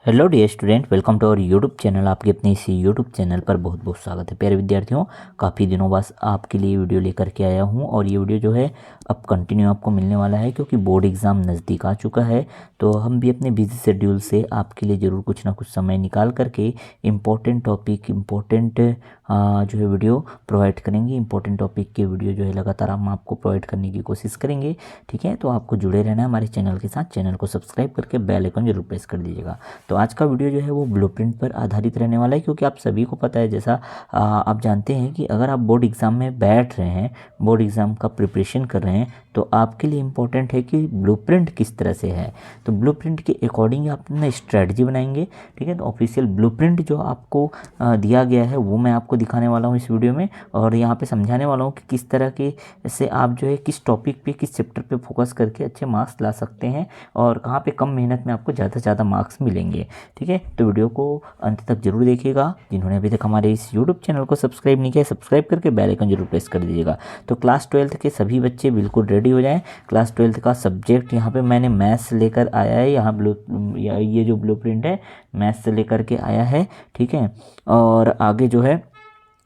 Hello dear student, welcome to our YouTube channel. आपके अपने इसी यूट्यूब चैनल पर बहुत बहुत स्वागत है। प्यारे विद्यार्थियों, काफ़ी दिनों बाद आपके लिए वीडियो लेकर के आया हूं और ये वीडियो जो है अब कंटिन्यू आपको मिलने वाला है क्योंकि बोर्ड एग्ज़ाम नज़दीक आ चुका है। तो हम भी अपने बिजी शेड्यूल से आपके लिए ज़रूर कुछ ना कुछ समय निकाल करके इम्पोर्टेंट टॉपिक जो है वीडियो प्रोवाइड करेंगे। इंपॉर्टेंट टॉपिक के वीडियो जो है लगातार हम आपको प्रोवाइड करने की कोशिश करेंगे। ठीक है, तो आपको जुड़े रहना है हमारे चैनल के साथ। चैनल को सब्सक्राइब करके बेल आइकन जरूर प्रेस कर दीजिएगा। तो आज का वीडियो जो है वो ब्लूप्रिंट पर आधारित रहने वाला है क्योंकि आप सभी को पता है, जैसा आप जानते हैं कि अगर आप बोर्ड एग्ज़ाम में बैठ रहे हैं, बोर्ड एग्ज़ाम का प्रिपरेशन कर रहे हैं, तो आपके लिए इम्पोर्टेंट है कि ब्लूप्रिंट किस तरह से है। तो ब्लूप्रिंट के अकॉर्डिंग आप अपना स्ट्रेटजी बनाएंगे। ठीक है, तो ऑफिशियल ब्लूप्रिंट जो आपको दिया गया है वो मैं आपको दिखाने वाला हूँ इस वीडियो में, और यहाँ पे समझाने वाला हूँ कि किस तरह के से आप जो है किस टॉपिक पे, किस चैप्टर पे फोकस करके अच्छे मार्क्स ला सकते हैं और कहाँ पे कम मेहनत में आपको ज़्यादा से ज़्यादा मार्क्स मिलेंगे। ठीक है, तो वीडियो को अंत तक जरूर देखिएगा। जिन्होंने अभी तक हमारे इस यूट्यूब चैनल को सब्सक्राइब नहीं किया, सब्सक्राइब करके बेल आइकन जरूर प्रेस कर दीजिएगा। तो क्लास 12th के सभी बच्चे बिल्कुल रेडी हो जाएं। क्लास 12th का सब्जेक्ट यहाँ पे मैंने मैथ्स लेकर आया है। यहाँ ये जो ब्लूप्रिंट है मैथ्स से लेकर के आया है। ठीक है, और आगे जो है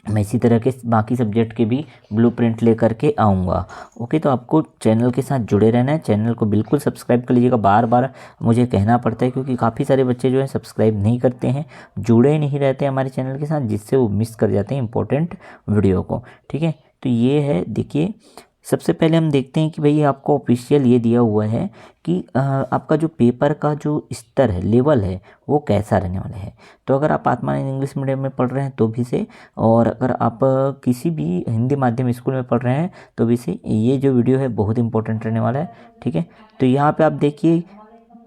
मैं इसी तरह के बाकी सब्जेक्ट के भी ब्लूप्रिंट लेकर के आऊँगा। ओके, तो आपको चैनल के साथ जुड़े रहना है। चैनल को बिल्कुल सब्सक्राइब कर लीजिएगा। बार बार मुझे कहना पड़ता है क्योंकि काफ़ी सारे बच्चे जो है सब्सक्राइब नहीं करते हैं, जुड़े नहीं रहते हमारे चैनल के साथ, जिससे वो मिस कर जाते हैं इंपॉर्टेंट वीडियो को। ठीक है, तो ये है, देखिए सबसे पहले हम देखते हैं कि भाई आपको ऑफिशियल ये दिया हुआ है कि आपका जो पेपर का जो स्तर है, लेवल है, वो कैसा रहने वाला है। तो अगर आप आत्मानंद इंग्लिश मीडियम में पढ़ रहे हैं तो भी से, और अगर आप किसी भी हिंदी माध्यम स्कूल में पढ़ रहे हैं तो भी से, ये जो वीडियो है बहुत इंपॉर्टेंट रहने वाला है। ठीक है, तो यहाँ पे आप देखिए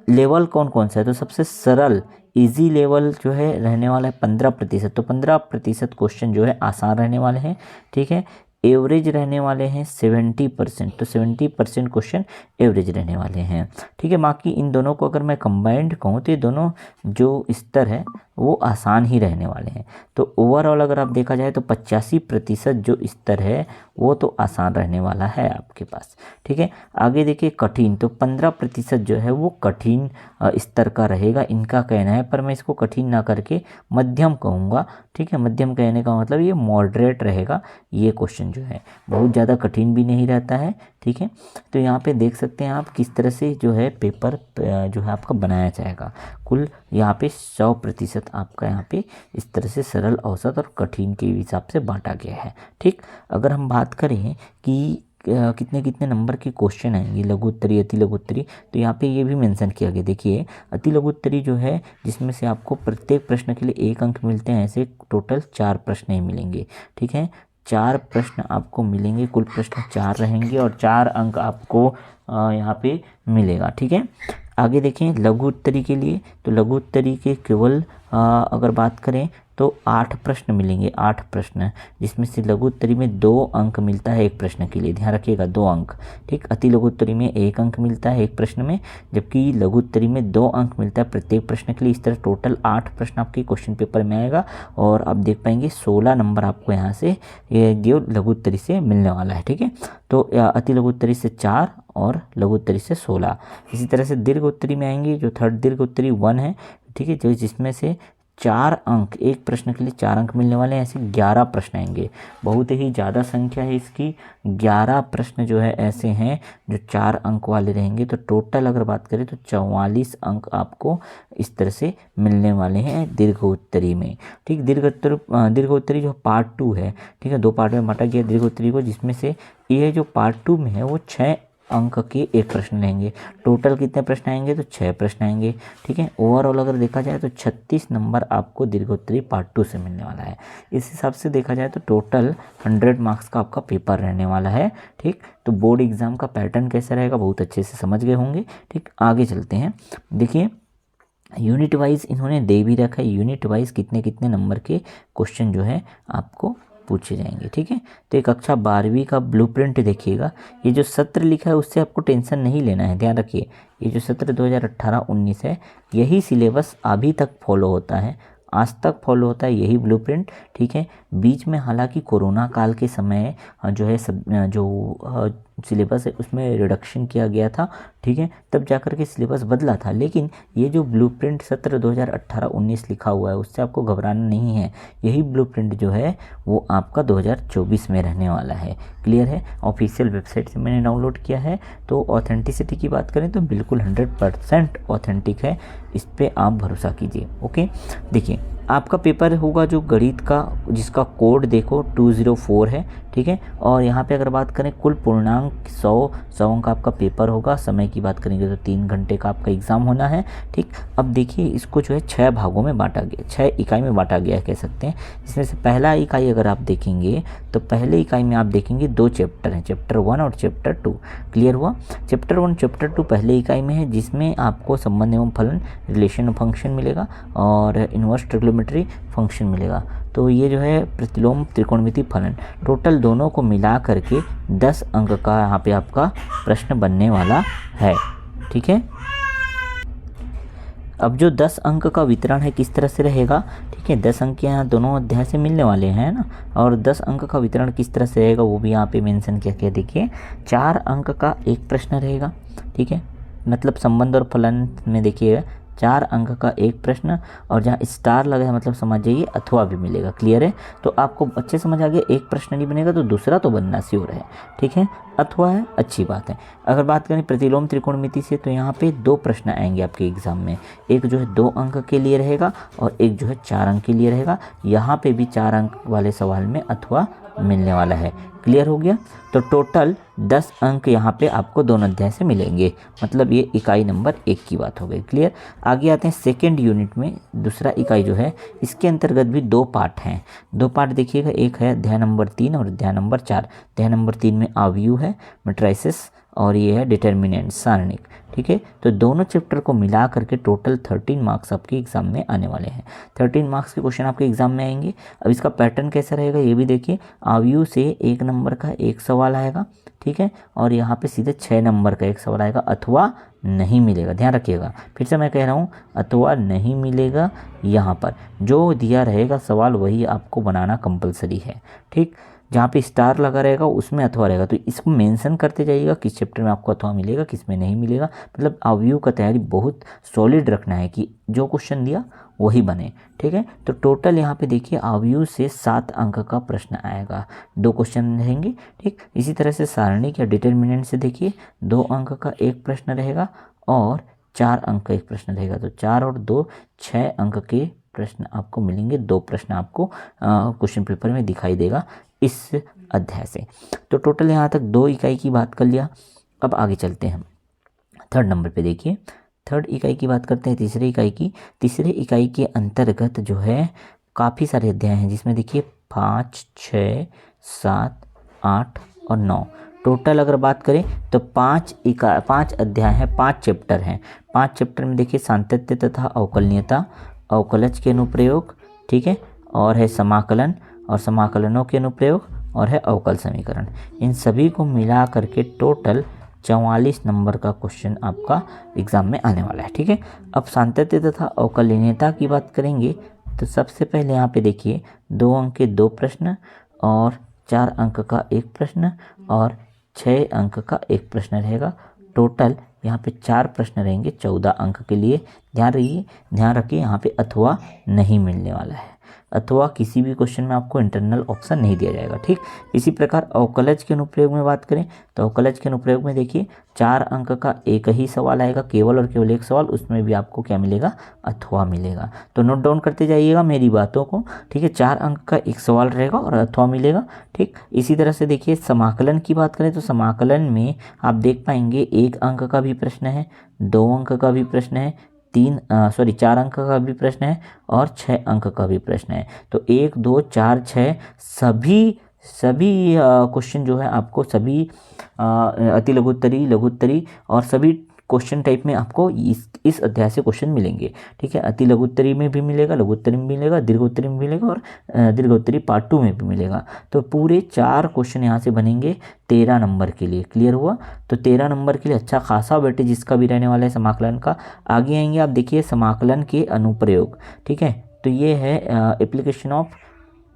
लेवल कौन कौन सा है। तो सबसे सरल इजी लेवल जो है रहने वाला है 15%। तो 15% क्वेश्चन जो है आसान रहने वाले हैं। ठीक है, एवरेज रहने वाले हैं 70%। तो 70% क्वेश्चन एवरेज रहने वाले हैं। ठीक है, बाकी इन दोनों को अगर मैं कंबाइंड कहूँ तो ये दोनों जो स्तर है वो आसान ही रहने वाले हैं। तो ओवरऑल अगर आप देखा जाए तो 85% जो स्तर है वो तो आसान रहने वाला है आपके पास। ठीक है, आगे देखिए कठिन। तो 15% जो है वो कठिन स्तर का रहेगा, इनका कहना है, पर मैं इसको कठिन ना करके मध्यम कहूँगा। ठीक है, मध्यम कहने का मतलब ये मॉडरेट रहेगा। ये क्वेश्चन जो है बहुत ज़्यादा कठिन भी नहीं रहता है। ठीक है, तो यहाँ पे देख सकते हैं आप किस तरह से जो है पेपर जो है आपका बनाया जाएगा। कुल यहाँ पे 100% आपका यहाँ पे इस तरह से सरल, औसत और कठिन के हिसाब से बांटा गया है। ठीक, अगर हम बात करें कि कितने कितने नंबर के क्वेश्चन आएंगे, लघु उत्तरी, अति लघु उत्तरी, तो यहाँ पे ये भी मेंशन किया गया। देखिए अति लघु उत्तरी जो है जिसमें से आपको प्रत्येक प्रश्न के लिए 1 अंक मिलते हैं, ऐसे टोटल 4 प्रश्न ही मिलेंगे। ठीक है, 4 प्रश्न आपको मिलेंगे, कुल प्रश्न 4 रहेंगे और 4 अंक आपको यहाँ पे मिलेगा। ठीक है, आगे देखें लघु उत्तरी के लिए। तो लघु उत्तरी के केवल अगर बात करें तो 8 प्रश्न मिलेंगे, 8 प्रश्न, जिसमें से लघु उत्तरी में 2 अंक मिलता है एक प्रश्न के लिए, ध्यान रखिएगा 2 अंक। ठीक, अति लघु उत्तरी में 1 अंक मिलता है एक प्रश्न में, जबकि लघु उत्तरी में 2 अंक मिलता है प्रत्येक प्रश्न के लिए। इस तरह टोटल 8 प्रश्न आपके क्वेश्चन पेपर में आएगा और आप देख पाएंगे 16 नंबर आपको यहाँ से ये लघु उत्तरी से मिलने वाला है। ठीक है, तो अति लघु उत्तरी से 4 और लघु उत्तरी से 16। इसी तरह से दीर्घ उत्तरी में आएंगे, जो थर्ड दीर्घ उत्तरी 1 है। ठीक है, जो जिसमें से 4 अंक, एक प्रश्न के लिए 4 अंक मिलने वाले हैं, ऐसे 11 प्रश्न आएंगे। बहुत ही ज़्यादा संख्या है इसकी, 11 प्रश्न जो है ऐसे हैं जो 4 अंक वाले रहेंगे। तो टोटल अगर बात करें तो 44 अंक आपको इस तरह से मिलने वाले हैं दीर्घ उत्तरी में। ठीक, दीर्घ उत्तरी जो पार्ट 2 है, ठीक है, 2 पार्ट में बांटा गया दीर्घ उत्तरी को, जिसमें से ये जो पार्ट 2 में है वो 6 अंक के एक प्रश्न लेंगे। टोटल कितने प्रश्न आएंगे तो 6 प्रश्न आएंगे। ठीक है, ओवरऑल अगर देखा जाए तो 36 नंबर आपको दीर्घोत्तरी पार्ट 2 से मिलने वाला है। इस हिसाब से देखा जाए तो टोटल 100 मार्क्स का आपका पेपर रहने वाला है। ठीक, तो बोर्ड एग्जाम का पैटर्न कैसा रहेगा बहुत अच्छे से समझ गए होंगे। ठीक, आगे चलते हैं। देखिए यूनिट वाइज इन्होंने दे भी रखा है, यूनिट वाइज कितने कितने नंबर के क्वेश्चन जो है आपको पूछे जाएंगे। ठीक है, तो एक कक्षा 12वीं का ब्लूप्रिंट देखिएगा। ये जो सत्र लिखा है उससे आपको टेंशन नहीं लेना है, ध्यान रखिए। ये जो सत्र 2018-19 है, यही सिलेबस अभी तक फॉलो होता है, आज तक फॉलो होता है यही ब्लूप्रिंट। ठीक है, बीच में हालांकि कोरोना काल के समय जो है सिलेबस है उसमें रिडक्शन किया गया था, ठीक है, तब जाकर के सिलेबस बदला था। लेकिन ये जो ब्लूप्रिंट सत्र 2018-19 लिखा हुआ है उससे आपको घबराना नहीं है। यही ब्लूप्रिंट जो है वो आपका 2024 में रहने वाला है। क्लियर है? ऑफिशियल वेबसाइट से मैंने डाउनलोड किया है। तो ऑथेंटिसिटी की बात करें तो बिल्कुल 100% ऑथेंटिक है, इस पर आप भरोसा कीजिए। ओके, देखिए आपका पेपर होगा जो गणित का, जिसका कोड देखो 204 है, ठीक है। और यहाँ पे अगर बात करें कुल पूर्णांक 100 अंक का आपका पेपर होगा। समय की बात करेंगे तो 3 घंटे का आपका एग्ज़ाम होना है, ठीक। अब देखिए इसको जो है 6 भागों में बांटा गया, 6 इकाई में बांटा गया कह सकते हैं। जिसमें से पहला इकाई अगर आप देखेंगे तो पहले इकाई में आप देखेंगे 2 चैप्टर हैं, चैप्टर 1 और चैप्टर 2। क्लियर हुआ? चैप्टर 1 चैप्टर 2 पहले इकाई में है, जिसमें आपको संबंध एवं फलन, रिलेशन फंक्शन मिलेगा और इनवर्स ट्रिग्नोमेट्री फंक्शन मिलेगा। तो ये जो है प्रतिलोम त्रिकोणमिति फलन, टोटल दोनों को मिला करके 10 अंक का यहाँ पे आपका प्रश्न बनने वाला है, ठीक है। अब जो 10 अंक का वितरण है किस तरह से रहेगा, ठीक है, 10 अंक यहाँ दोनों अध्याय से मिलने वाले हैं ना। और 10 अंक का वितरण किस तरह से रहेगा वो भी यहाँ पे मेंशन किया गया। देखिए 4 अंक का एक प्रश्न रहेगा, ठीक है, मतलब संबंध और फलन में देखिएगा 4 अंक का एक प्रश्न, और जहाँ स्टार लगा है मतलब समझ जाइए अथवा भी मिलेगा। क्लियर है? तो आपको अच्छे समझ आ गया, एक प्रश्न नहीं बनेगा तो दूसरा तो बनना श्योर है, ठीक है। अथवा है, अच्छी बात है। अगर बात करें प्रतिलोम त्रिकोणमिति से तो यहाँ पे 2 प्रश्न आएंगे आपके एग्जाम में, एक जो है 2 अंक के लिए रहेगा और एक जो है 4 अंक के लिए रहेगा। यहाँ पे भी 4 अंक वाले सवाल में अथवा मिलने वाला है। क्लियर हो गया? तो टोटल 10 अंक यहाँ पे आपको दोनों अध्याय से मिलेंगे, मतलब ये इकाई नंबर 1 की बात हो गई। क्लियर? आगे आते हैं सेकेंड यूनिट में, दूसरा इकाई जो है इसके अंतर्गत भी 2 पार्ट हैं। 2 पार्ट देखिएगा, एक है अध्याय नंबर 3 और अध्याय नंबर 4। अध्याय नंबर 3 में आव्यूह है, मैट्रिसेस, और ये है डिटर्मिनेंट, सारणिक, ठीक है। तो दोनों चैप्टर को मिला करके टोटल 13 मार्क्स आपके एग्जाम में आने वाले हैं। 13 मार्क्स के क्वेश्चन आपके एग्जाम में आएंगे। अब इसका पैटर्न कैसा रहेगा ये भी देखिए। आव्यूह से 1 नंबर का एक सवाल आएगा, ठीक है, और यहाँ पे सीधे 6 नंबर का एक सवाल आएगा। अथवा नहीं मिलेगा, ध्यान रखिएगा, फिर से मैं कह रहा हूँ अथवा नहीं मिलेगा। यहाँ पर जो दिया रहेगा सवाल वही आपको बनाना कंपलसरी है, ठीक। जहाँ पे स्टार लगा रहेगा उसमें अथवा रहेगा, तो इसको मेंशन करते जाइएगा किस चैप्टर में आपको अथवा मिलेगा, किस में नहीं मिलेगा। मतलब आव्यूह का तैयारी बहुत सॉलिड रखना है कि जो क्वेश्चन दिया वही बने, ठीक है। तो टोटल यहाँ पे देखिए आव्यूह से 7 अंक का प्रश्न आएगा, 2 क्वेश्चन रहेंगे, ठीक। इसी तरह से सारणिक या डिटर्मिनेंट से देखिए 2 अंक का एक प्रश्न रहेगा और 4 अंक का एक प्रश्न रहेगा। तो 4 और 2 6 अंक के प्रश्न आपको मिलेंगे। 2 प्रश्न आपको क्वेश्चन पेपर में दिखाई देगा इस अध्याय से। तो टोटल यहाँ तक 2 इकाई की बात कर लिया। अब आगे चलते हैं थर्ड नंबर पे। देखिए थर्ड इकाई की बात करते हैं, तीसरे इकाई की। तीसरे इकाई के अंतर्गत जो है काफ़ी सारे अध्याय हैं, जिसमें देखिए 5, 6, 7, 8 और 9। टोटल अगर बात करें तो 5 अध्याय हैं, 5 चैप्टर हैं। 5 चैप्टर में देखिए सातत्य तथा अवकलनीयता, अवकलज के अनुप्रयोग, ठीक है, और है समाकलन और समाकलनों के अनुप्रयोग, और है अवकल समीकरण। इन सभी को मिला करके टोटल 44 नंबर का क्वेश्चन आपका एग्जाम में आने वाला है, ठीक है। अब सातत्य तथा अवकलनीयता की बात करेंगे तो सबसे पहले यहाँ पे देखिए 2 अंक के 2 प्रश्न और 4 अंक का एक प्रश्न और 6 अंक का एक प्रश्न रहेगा। टोटल यहाँ पे 4 प्रश्न रहेंगे 14 अंक के लिए। ध्यान रखिए यहाँ पे अथवा नहीं मिलने वाला है, अथवा किसी भी क्वेश्चन में आपको इंटरनल ऑप्शन नहीं दिया जाएगा, ठीक। इसी प्रकार अवकलज के अनुप्रयोग में बात करें तो अवकलज के अनुप्रयोग में देखिए 4 अंक का एक ही सवाल आएगा, केवल और केवल एक सवाल, उसमें भी आपको क्या मिलेगा, अथवा मिलेगा। तो नोट डाउन करते जाइएगा मेरी बातों को, ठीक है। 4 अंक का एक सवाल रहेगा और अथवा मिलेगा, ठीक। इसी तरह से देखिए समाकलन की बात करें तो समाकलन में आप देख पाएंगे 1 अंक का भी प्रश्न है, 2 अंक का भी प्रश्न है, 4 अंक का भी प्रश्न है और 6 अंक का भी प्रश्न है। तो 1, 2, 4, 6 सभी क्वेश्चन जो है आपको सभी अति लघुत्तरी, लघुत्तरी और सभी क्वेश्चन टाइप में आपको इस अध्याय से क्वेश्चन मिलेंगे, ठीक है। अति लघुत्तरी में भी मिलेगा, लघुत्तरी में मिलेगा, दीर्घोत्तरी में मिलेगा और दीर्घोत्तरी पार्ट 2 में भी मिलेगा। तो पूरे 4 क्वेश्चन यहाँ से बनेंगे 13 नंबर के लिए। क्लियर हुआ? तो 13 नंबर के लिए अच्छा खासा बेटे जिसका भी रहने वाला है समाकलन का। आगे आएंगे आप देखिए समाकलन के अनुप्रयोग, ठीक है। तो ये है एप्लीकेशन ऑफ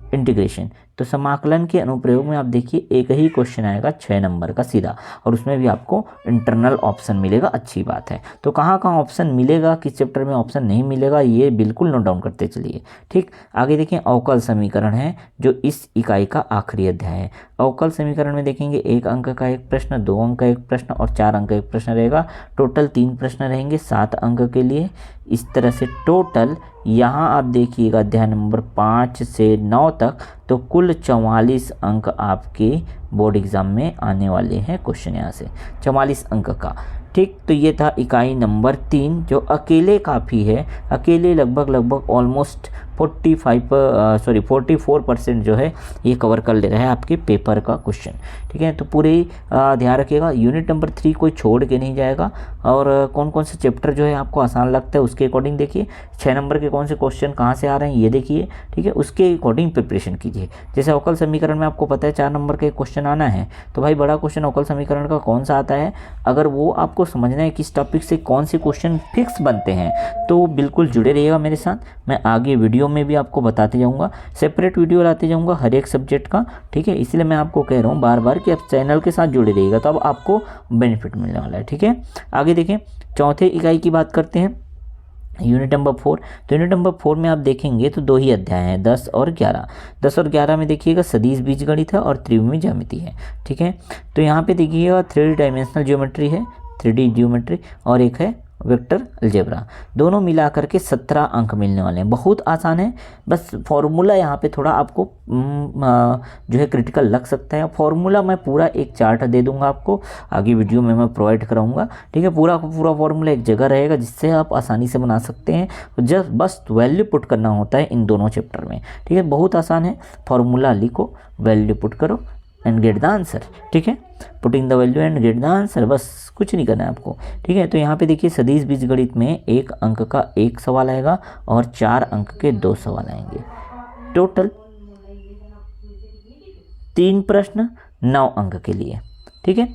इंटीग्रेशन। तो समाकलन के अनुप्रयोग में आप देखिए एक ही क्वेश्चन आएगा 6 नंबर का सीधा, और उसमें भी आपको इंटरनल ऑप्शन मिलेगा, अच्छी बात है। तो कहाँ कहाँ ऑप्शन मिलेगा, किस चैप्टर में ऑप्शन नहीं मिलेगा, ये बिल्कुल नोट डाउन करते चलिए। ठीक, आगे देखें अवकल समीकरण है जो इस इकाई का आखिरी अध्याय है। अवकल समीकरण में देखेंगे 1 अंक का एक प्रश्न, 2 अंक का एक प्रश्न और 4 अंक का एक प्रश्न रहेगा। टोटल 3 प्रश्न रहेंगे 7 अंक के लिए। इस तरह से टोटल यहाँ आप देखिएगा अध्याय नंबर 5 से 9 तक, तो कुल 44 अंक आपके बोर्ड एग्जाम में आने वाले हैं क्वेश्चन यहाँ से, 44 अंक का। ठीक, तो ये था इकाई नंबर 3 जो अकेले काफ़ी है, अकेले लगभग ऑलमोस्ट 44% जो है ये कवर कर ले रहा है आपके पेपर का क्वेश्चन। ठीक है, तो पूरे ध्यान रखिएगा, यूनिट नंबर 3 कोई छोड़ के नहीं जाएगा। और कौन कौन से चैप्टर जो है आपको आसान लगता है उसके अकॉर्डिंग देखिए, 6 नंबर के कौन से क्वेश्चन कहाँ से आ रहे हैं ये देखिए। ठीक है, उसके अकॉर्डिंग प्रिपरेशन कीजिए। जैसे अवकल समीकरण में आपको पता है 4 नंबर के क्वेश्चन आना है, तो भाई बड़ा क्वेश्चन अवकल समीकरण का कौन सा आता है, अगर वो आपको समझना है किस टॉपिक से कौन से क्वेश्चन फिक्स बनते हैं, तो बिल्कुल जुड़े रहिएगा मेरे साथ। मैं आगे वीडियो में भी आपको बताते जाऊंगा, सेपरेट वीडियो लाते जाऊंगा हर एक सब्जेक्ट का। ठीक है, इसलिए मैं आपको कह रहा हूँ बार बार कि आप चैनल के साथ जुड़े रहिएगा, तो अब आपको बेनिफिट मिलने वाला है। ठीक है, आगे देखें चौथे इकाई की बात करते हैं, यूनिट नंबर 4। तो यूनिट नंबर 4 में आप देखेंगे तो 2 ही अध्याय हैं, 10 और 11। 10 और 11 में देखिएगा सदिश बीजगणित है और त्रिविमीय ज्यामिति है। ठीक है, तो यहाँ पे देखिएगा 3 डायमेंशनल ज्योमेट्री है, 3D ज्योमेट्री, और एक है वेक्टर अलजेब्रा। दोनों मिला करके 17 अंक मिलने वाले हैं। बहुत आसान है, बस फॉर्मूला यहाँ पे थोड़ा आपको जो है क्रिटिकल लग सकता है। फॉर्मूला मैं पूरा एक चार्ट दे दूंगा आपको, आगे वीडियो में मैं प्रोवाइड कराऊंगा। ठीक है, पूरा फॉर्मूला एक जगह रहेगा जिससे आप आसानी से बना सकते हैं। जस्ट बस वैल्यू पुट करना होता है इन दोनों चैप्टर में। ठीक है, बहुत आसान है, फॉर्मूला लिखो, वैल्यू पुट करो एंड गेट द आंसर। ठीक है, putting the value and get the answer, बस कुछ नहीं करना है आपको। ठीक है, तो यहाँ पे देखिए सदिश बीजगणित में 1 अंक का 1 सवाल आएगा और 4 अंक के 2 सवाल आएंगे। टोटल 3 प्रश्न 9 अंक के लिए। ठीक है,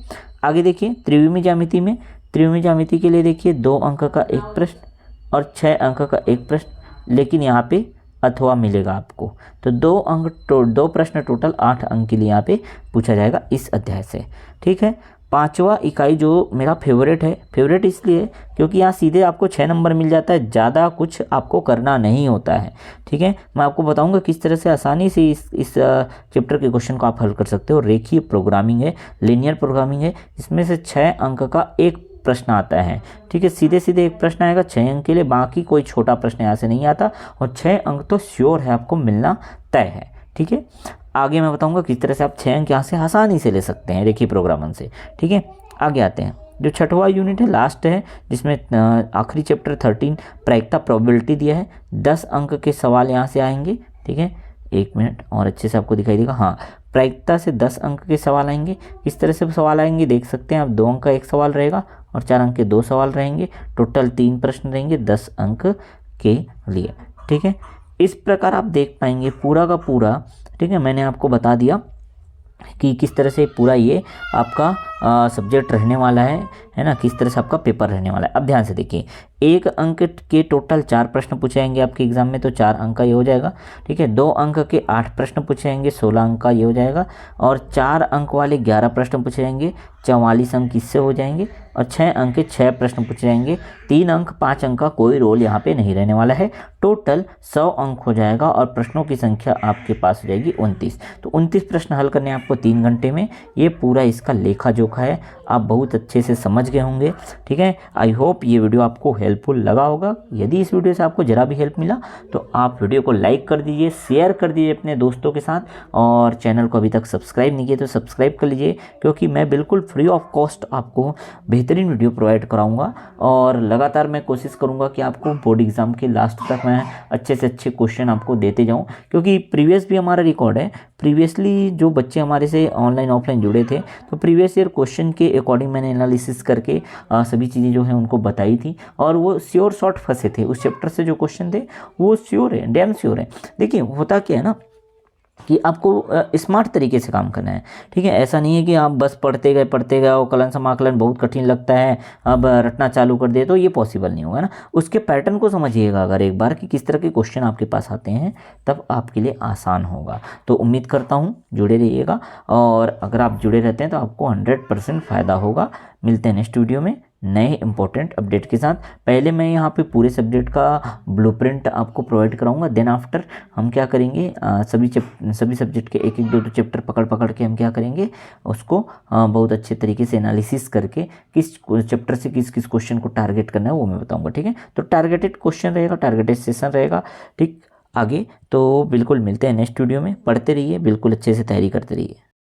आगे देखिए त्रिविमीय ज्यामिति में, त्रिविमीय ज्यामिति के लिए देखिए 2 अंक का 1 प्रश्न और 6 अंक का 1 प्रश्न, लेकिन यहाँ पे अथवा मिलेगा आपको, तो 2 प्रश्न टोटल 8 अंक के लिए यहाँ पे पूछा जाएगा इस अध्याय से। ठीक है, 5वां इकाई जो मेरा फेवरेट है, फेवरेट इसलिए क्योंकि यहाँ सीधे आपको 6 नंबर मिल जाता है, ज़्यादा कुछ आपको करना नहीं होता है। ठीक है, मैं आपको बताऊंगा किस तरह से आसानी से इस चैप्टर के क्वेश्चन को आप हल कर सकते हो। रेखीय प्रोग्रामिंग है, लीनियर प्रोग्रामिंग है, इसमें से 6 अंक का 1 प्रश्न आता है। ठीक है, सीधे सीधे 1 प्रश्न आएगा 6 अंक के लिए, बाकी कोई छोटा प्रश्न यहाँ से नहीं आता, और 6 अंक तो श्योर है आपको मिलना तय है। ठीक है, आगे मैं बताऊंगा किस तरह से आप 6 अंक यहाँ से आसानी से ले सकते हैं रेखीय प्रोग्रामिंग से। ठीक है, आगे आते हैं, जो 6वां यूनिट है लास्ट है, जिसमें आखिरी चैप्टर 13 प्रायिकता प्रोबेबिलिटी दिया है। 10 अंक के सवाल यहाँ से आएंगे। ठीक है, 1 मिनट और अच्छे से आपको दिखाई देगा। हाँ, प्रायिकता से 10 अंक के सवाल आएंगे। किस तरह से सवाल आएंगे देख सकते हैं आप, 2 अंक का 1 सवाल रहेगा और 4 अंक के 2 सवाल रहेंगे। टोटल 3 प्रश्न रहेंगे 10 अंक के लिए। ठीक है, इस प्रकार आप देख पाएंगे पूरा का पूरा। ठीक है, मैंने आपको बता दिया कि किस तरह से पूरा ये आपका सब्जेक्ट रहने वाला है ना, किस तरह से आपका पेपर रहने वाला है। अब ध्यान से देखिए, 1 अंक के टोटल 4 प्रश्न पूछे जाएंगे आपके एग्जाम में, तो 4 अंक का ये हो जाएगा। ठीक है, 2 अंक के 8 प्रश्न पूछे जाएंगे, 16 अंक का ये हो जाएगा, और 4 अंक वाले 11 प्रश्न पूछे जाएंगे, 44 अंक इससे हो जाएंगे, और 6 अंक के 6 प्रश्न पूछे जाएंगे। 3 अंक 5 अंक का कोई रोल यहाँ पे नहीं रहने वाला है। टोटल 100 अंक हो जाएगा और प्रश्नों की संख्या आपके पास हो जाएगी 29। तो 29 प्रश्न हल करने आपको 3 घंटे में। ये पूरा इसका लेखा जोखा है, आप बहुत अच्छे से समझ गए होंगे। ठीक है, आई होप ये वीडियो आपको हेल्पफुल लगा होगा। यदि इस वीडियो से आपको ज़रा भी हेल्प मिला तो आप वीडियो को लाइक कर दीजिए, शेयर कर दीजिए अपने दोस्तों के साथ, और चैनल को अभी तक सब्सक्राइब नहीं किया तो सब्सक्राइब कर लीजिए, क्योंकि मैं बिल्कुल फ्री ऑफ कॉस्ट आपको बेहतरीन वीडियो प्रोवाइड कराऊंगा। और लगातार मैं कोशिश करूंगा कि आपको बोर्ड एग्जाम के लास्ट तक मैं अच्छे से अच्छे क्वेश्चन आपको देते जाऊं, क्योंकि प्रीवियस भी हमारा रिकॉर्ड है। प्रीवियसली जो बच्चे हमारे से ऑनलाइन ऑफलाइन जुड़े थे, तो प्रीवियस ईयर क्वेश्चन के अकॉर्डिंग मैंने एनालिसिस करके सभी चीज़ें जो हैं उनको बताई थी, और वो श्योर शॉर्ट फंसे थे। उस चैप्टर से जो क्वेश्चन थे वो श्योर है, डैम श्योर है। देखिए होता क्या है ना, कि आपको स्मार्ट तरीके से काम करना है। ठीक है, ऐसा नहीं है कि आप बस पढ़ते गए और कलन समाकलन बहुत कठिन लगता है अब रटना चालू कर दे, तो ये पॉसिबल नहीं होगा ना। उसके पैटर्न को समझिएगा अगर एक बार कि किस तरह के क्वेश्चन आपके पास आते हैं, तब आपके लिए आसान होगा। तो उम्मीद करता हूँ जुड़े रहिएगा, और अगर आप जुड़े रहते हैं तो आपको 100% फ़ायदा होगा। मिलते हैं नेक्स्ट वीडियो में नए इंपॉर्टेंट अपडेट के साथ। पहले मैं यहाँ पे पूरे सब्जेक्ट का ब्लूप्रिंट आपको प्रोवाइड कराऊंगा, देन आफ्टर हम क्या करेंगे, सभी सब्जेक्ट के एक एक दो चैप्टर पकड़ के हम क्या करेंगे, उसको बहुत अच्छे तरीके से एनालिसिस करके किस चैप्टर से किस किस क्वेश्चन को टारगेट करना है वो मैं बताऊँगा। ठीक है, तो टारगेटेड क्वेश्चन रहेगा, टारगेटेड सेशन रहेगा। ठीक, आगे तो बिल्कुल मिलते हैं नेक्स्ट वीडियो में। पढ़ते रहिए, बिल्कुल अच्छे से तैयारी करते रहिए।